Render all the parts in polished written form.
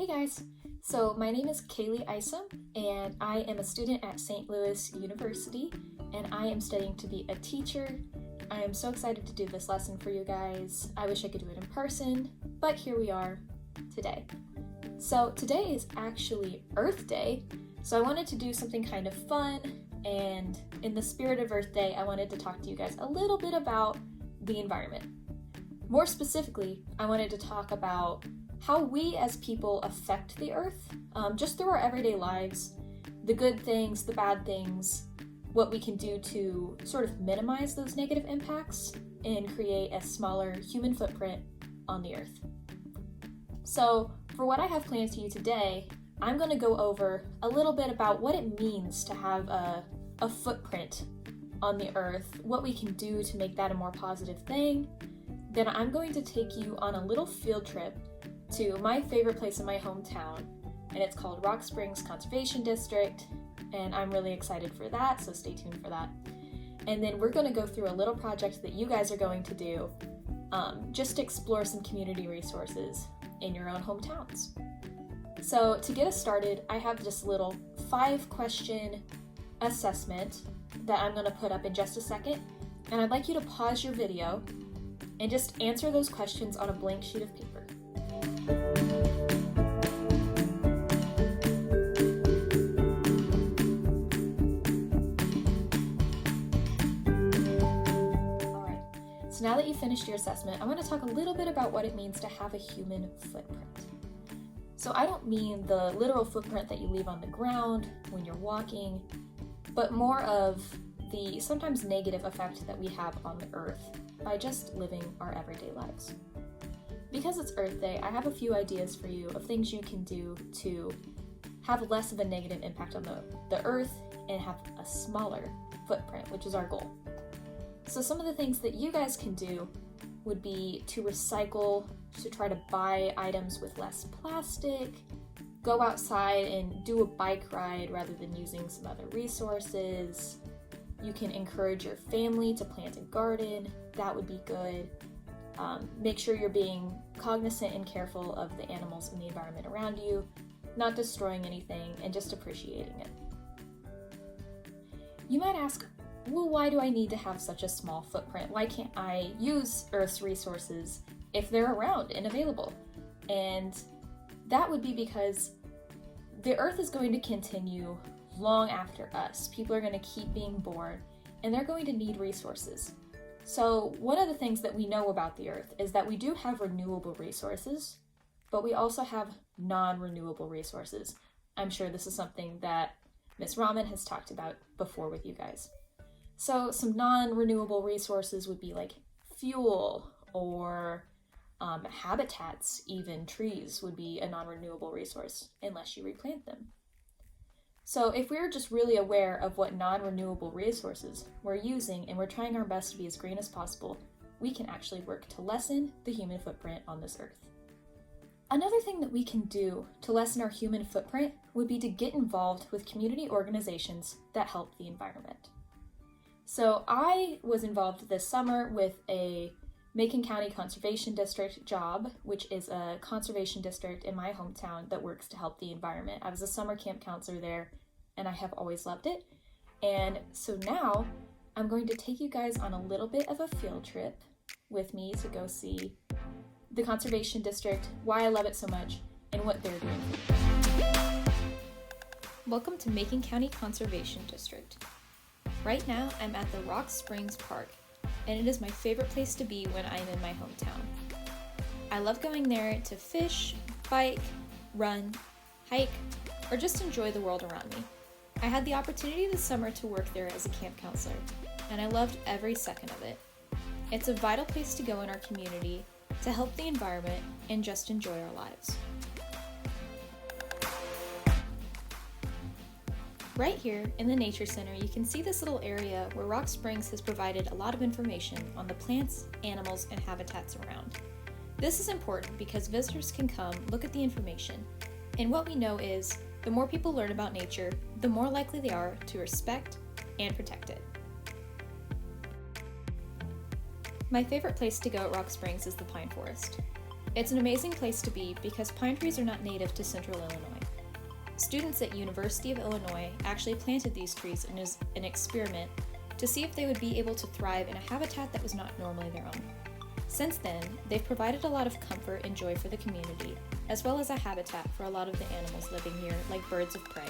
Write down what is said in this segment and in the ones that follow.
Hey guys! So my name is Kaylee Isom, and I am a student at St. Louis University, and I am studying to be a teacher. I am so excited to do this lesson for you guys. I wish I could do it in person, but here we are today. So today is actually Earth Day, so I wanted to do something kind of fun, and in the spirit of Earth Day, I wanted to talk to you guys a little bit about the environment. More specifically, I wanted to talk about how we as people affect the earth, just through our everyday lives, the good things, the bad things, what we can do to sort of minimize those negative impacts and create a smaller human footprint on the earth. So for what I have planned for you today, I'm going to go over a little bit about what it means to have a footprint on the earth, what we can do to make that a more positive thing. Then I'm going to take you on a little field trip to my favorite place in my hometown, and it's called Rock Springs Conservation District, and I'm really excited for that, so stay tuned for that. And then we're going to go through a little project that you guys are going to do, just to explore some community resources in your own hometowns. So to get us started, I have this little 5-question assessment that I'm going to put up in just a second, and I'd like you to pause your video and just answer those questions on a blank sheet of paper. Alright, so now that you've finished your assessment, I want to talk a little bit about what it means to have a human footprint. So I don't mean the literal footprint that you leave on the ground when you're walking, but more of the sometimes negative effect that we have on the earth by just living our everyday lives. Because it's Earth Day, I have a few ideas for you of things you can do to have less of a negative impact on the earth and have a smaller footprint, which is our goal. So some of the things that you guys can do would be to recycle, to try to buy items with less plastic, go outside and do a bike ride rather than using some other resources. You can encourage your family to plant a garden, that would be good. Make sure you're being cognizant and careful of the animals and the environment around you, not destroying anything, and just appreciating it. You might ask, well, why do I need to have such a small footprint? Why can't I use Earth's resources if they're around and available? And that would be because the Earth is going to continue long after us. People are going to keep being born, and they're going to need resources. So one of the things that we know about the Earth is that we do have renewable resources, but we also have non-renewable resources. I'm sure this is something that Ms. Rahman has talked about before with you guys. So some non-renewable resources would be like fuel or habitats, even trees would be a non-renewable resource unless you replant them. So if we're just really aware of what non-renewable resources we're using and we're trying our best to be as green as possible, we can actually work to lessen the human footprint on this earth. Another thing that we can do to lessen our human footprint would be to get involved with community organizations that help the environment. So I was involved this summer with a Macon County Conservation District job, which is a conservation district in my hometown that works to help the environment. I was a summer camp counselor there, and I have always loved it. And so now I'm going to take you guys on a little bit of a field trip with me to go see the conservation district, why I love it so much, and what they're doing. Welcome to Macon County Conservation District. Right now I'm at the Rock Springs Park, and it is my favorite place to be when I'm in my hometown. I love going there to fish, bike, run, hike, or just enjoy the world around me. I had the opportunity this summer to work there as a camp counselor, and I loved every second of it. It's a vital place to go in our community to help the environment and just enjoy our lives. Right here in the Nature Center, you can see this little area where Rock Springs has provided a lot of information on the plants, animals, and habitats around. This is important because visitors can come look at the information, and what we know is the more people learn about nature, the more likely they are to respect and protect it. My favorite place to go at Rock Springs is the Pine Forest. It's an amazing place to be because pine trees are not native to central Illinois. Students at University of Illinois actually planted these trees in an experiment to see if they would be able to thrive in a habitat that was not normally their own. Since then, they've provided a lot of comfort and joy for the community, as well as a habitat for a lot of the animals living here, like birds of prey.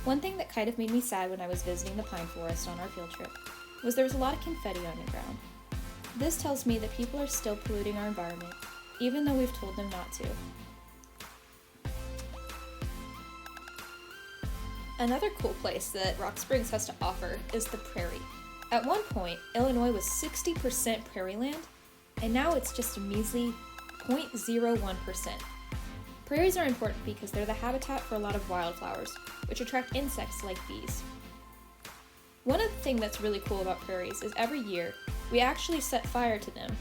One thing that kind of made me sad when I was visiting the pine forest on our field trip was there was a lot of confetti on the ground. This tells me that people are still polluting our environment, even though we've told them not to. Another cool place that Rock Springs has to offer is the prairie. At one point, Illinois was 60% prairie land, and now it's just a measly 0.01%. Prairies are important because they're the habitat for a lot of wildflowers, which attract insects like bees. One of the things that's really cool about prairies is every year, we actually set fire to them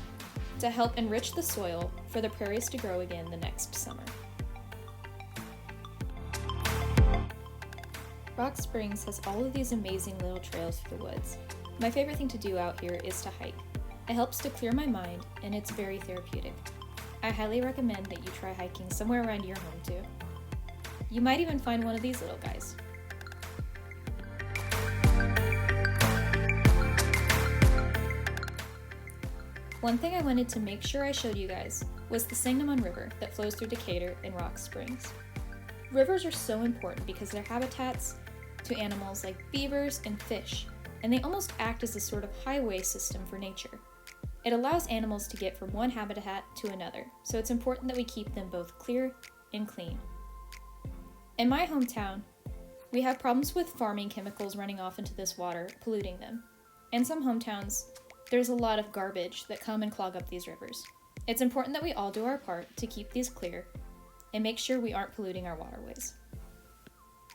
to help enrich the soil for the prairies to grow again the next summer. Rock Springs has all of these amazing little trails through the woods. My favorite thing to do out here is to hike. It helps to clear my mind, and it's very therapeutic. I highly recommend that you try hiking somewhere around your home too. You might even find one of these little guys. One thing I wanted to make sure I showed you guys was the Sangamon River that flows through Decatur and Rock Springs. Rivers are so important because they're habitats to animals like beavers and fish, and they almost act as a sort of highway system for nature. It allows animals to get from one habitat to another, so it's important that we keep them both clear and clean. In my hometown, we have problems with farming chemicals running off into this water, polluting them. In some hometowns, there's a lot of garbage that come and clog up these rivers. It's important that we all do our part to keep these clear and make sure we aren't polluting our waterways.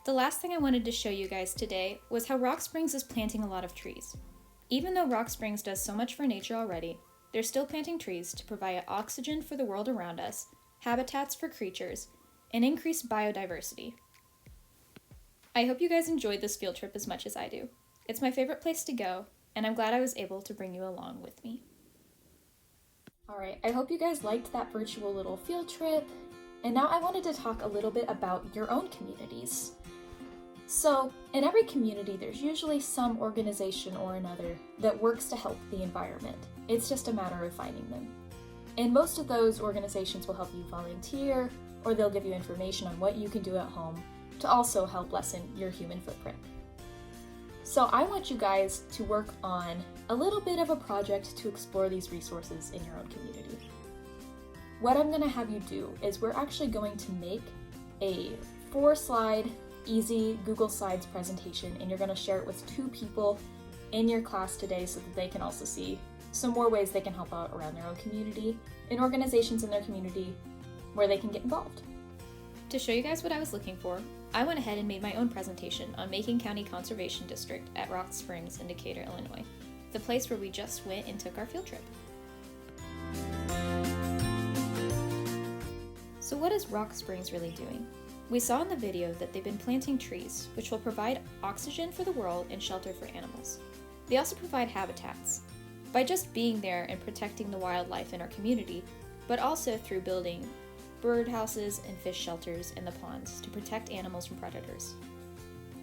The last thing I wanted to show you guys today was how Rock Springs is planting a lot of trees. Even though Rock Springs does so much for nature already, they're still planting trees to provide oxygen for the world around us, habitats for creatures, and increase biodiversity. I hope you guys enjoyed this field trip as much as I do. It's my favorite place to go, and I'm glad I was able to bring you along with me. Alright, I hope you guys liked that virtual little field trip, and now I wanted to talk a little bit about your own communities. So, in every community, there's usually some organization or another that works to help the environment. It's just a matter of finding them. And most of those organizations will help you volunteer, or they'll give you information on what you can do at home to also help lessen your human footprint. So I want you guys to work on a little bit of a project to explore these resources in your own community. What I'm going to have you do is we're actually going to make a 4-slide easy Google Slides presentation, and you're going to share it with 2 people in your class today so that they can also see some more ways they can help out around their own community and organizations in their community where they can get involved. To show you guys what I was looking for, I went ahead and made my own presentation on Macon County Conservation District at Rock Springs in Decatur, Illinois, the place where we just went and took our field trip. So what is Rock Springs really doing? We saw in the video that they've been planting trees, which will provide oxygen for the world and shelter for animals. They also provide habitats, by just being there and protecting the wildlife in our community, but also through building birdhouses and fish shelters in the ponds to protect animals from predators.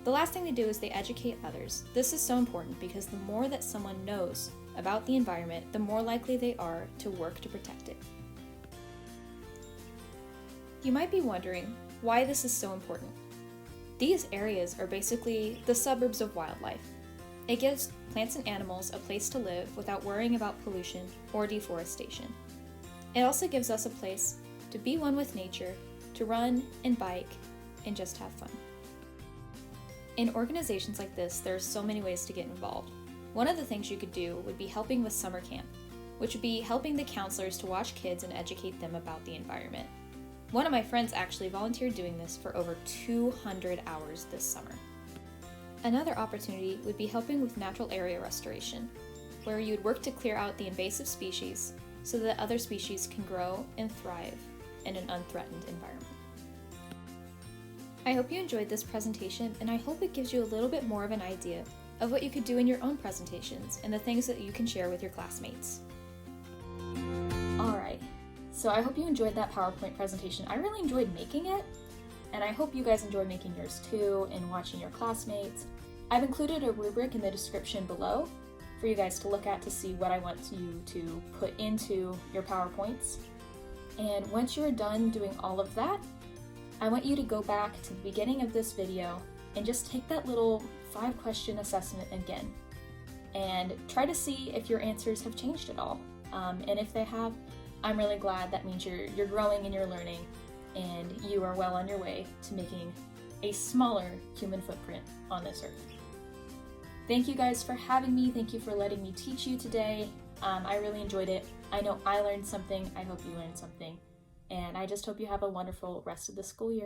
The last thing they do is they educate others. This is so important because the more that someone knows about the environment, the more likely they are to work to protect it. You might be wondering why this is so important. These areas are basically the suburbs of wildlife. It gives plants and animals a place to live without worrying about pollution or deforestation. It also gives us a place to be one with nature, to run and bike, and just have fun. In organizations like this, there are so many ways to get involved. One of the things you could do would be helping with summer camp, which would be helping the counselors to watch kids and educate them about the environment. One of my friends actually volunteered doing this for over 200 hours this summer. Another opportunity would be helping with natural area restoration, where you would work to clear out the invasive species so that other species can grow and thrive in an unthreatened environment. I hope you enjoyed this presentation, and I hope it gives you a little bit more of an idea of what you could do in your own presentations and the things that you can share with your classmates. Alright, So I hope you enjoyed that PowerPoint presentation. I really enjoyed making it, and I hope you guys enjoy making yours too and watching your classmates. I've included a rubric in the description below for you guys to look at to see what I want you to put into your PowerPoints. And once you're done doing all of that, I want you to go back to the beginning of this video and just take that little 5-question assessment again and try to see if your answers have changed at all. And if they have, I'm really glad. That means you're growing and you're learning, and you are well on your way to making a smaller human footprint on this earth. Thank you guys for having me. Thank you for letting me teach you today. I really enjoyed it. I know I learned something. I hope you learned something. And I just hope you have a wonderful rest of the school year.